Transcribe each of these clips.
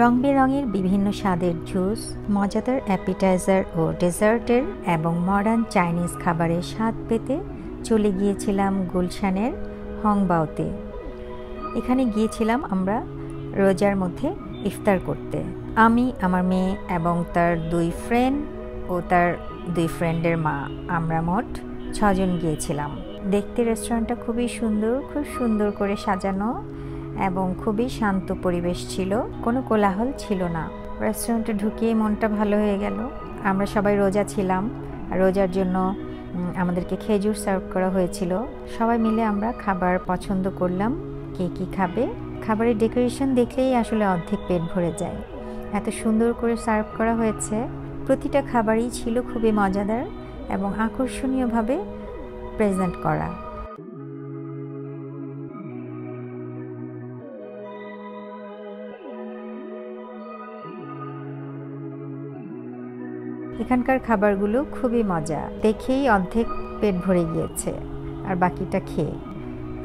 রং বেরঙের বিভিন্ন স্বাদের জুস, মজাদার অ্যাপিটাইজার ও ডেজার্টের এবং মডার্ন চাইনিজ খাবারের স্বাদ পেতে চলে গিয়েছিলাম গুলশানের হংবাওতে। এখানে গিয়েছিলাম আমরা রোজার মধ্যে ইফতার করতে। আমি, আমার মেয়ে এবং তার 2 ফ্রেন্ড ও তার 2 ফ্রেন্ডের মা, আমরা মোট 6 জন গিয়েছিলাম। দেখতে রেস্টুরেন্টটা খুবই সুন্দর, খুব সুন্দর করে সাজানো এবং খুবই শান্ত পরিবেশ ছিল, কোনো কোলাহল ছিল না। রেস্টুরেন্টে ঢুকিয়ে মনটা ভালো হয়ে গেল। আমরা সবাই রোজা ছিলাম, রোজার জন্য আমাদেরকে খেজুর সার্ভ করা হয়েছিল। সবাই মিলে আমরা খাবার পছন্দ করলাম, কে কী খাবে। খাবারের ডেকোরেশন দেখলেই আসলে অর্ধেক পেট ভরে যায়, এত সুন্দর করে সার্ভ করা হয়েছে। প্রতিটা খাবারই ছিল খুবই মজাদার এবং আকর্ষণীয়ভাবে প্রেজেন্ট করা। এখানকার খাবারগুলো খুবই মজা, দেখেই অর্ধেক পেট ভরে গিয়েছে আর বাকিটা খেয়ে।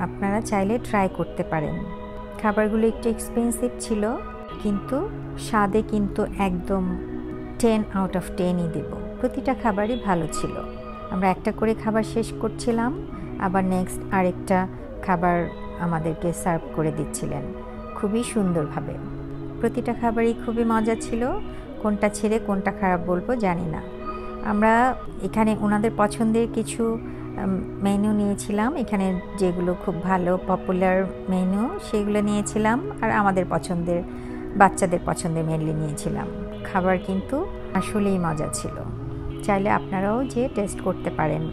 আপনারা চাইলে ট্রাই করতে পারেন। খাবারগুলো একটু এক্সপেন্সিভ ছিল, কিন্তু স্বাদে কিন্তু একদম 10 আউট অফ 10ই দেব। প্রতিটা খাবারই ভালো ছিল। আমরা একটা করে খাবার শেষ করছিলাম, আবার নেক্সট আরেকটা খাবার আমাদেরকে সার্ভ করে দিচ্ছিলেন খুবই সুন্দরভাবে। প্রতিটা খাবারই খুবই মজা ছিল। কোনটা ছেড়ে কোনটা খারাপ বলবো জানি না। আমরা এখানে ওনাদের পছন্দের কিছু মেনু নিয়েছিলাম, এখানে যেগুলো খুব ভালো পপুলার মেনু সেগুলো নিয়েছিলাম, আর আমাদের পছন্দের, বাচ্চাদের পছন্দের মেনলি নিয়েছিলাম। খাবার কিন্তু আসলেই মজা ছিল, চাইলে আপনারাও যে টেস্ট করতে পারেন।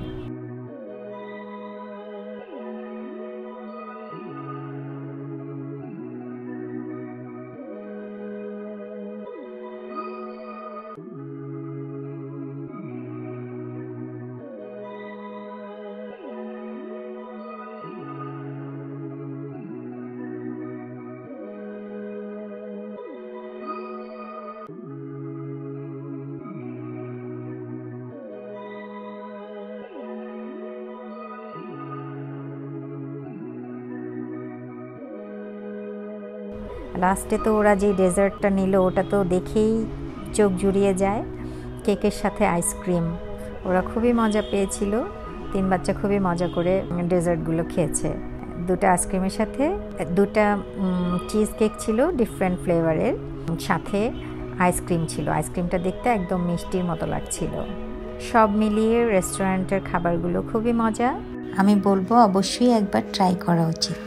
লাস্টে তো ওরা যে ডেজার্টটা নিল ওটা তো দেখেই চোখ জুড়িয়ে যায়। কেকের সাথে আইসক্রিম, ওরা খুবই মজা পেয়েছিল। 3 বাচ্চা খুবই মজা করে ডেজার্টগুলো খেয়েছে। 2টা আইসক্রিমের সাথে 2টা চিজ কেক ছিল ডিফারেন্ট ফ্লেভারের, সাথে আইসক্রিম ছিল। আইসক্রিমটা দেখতে একদম মিষ্টির মতো লাগছিল। সব মিলিয়ে রেস্টুরেন্টের খাবারগুলো খুবই মজা। আমি বলবো অবশ্যই একবার ট্রাই করা উচিত।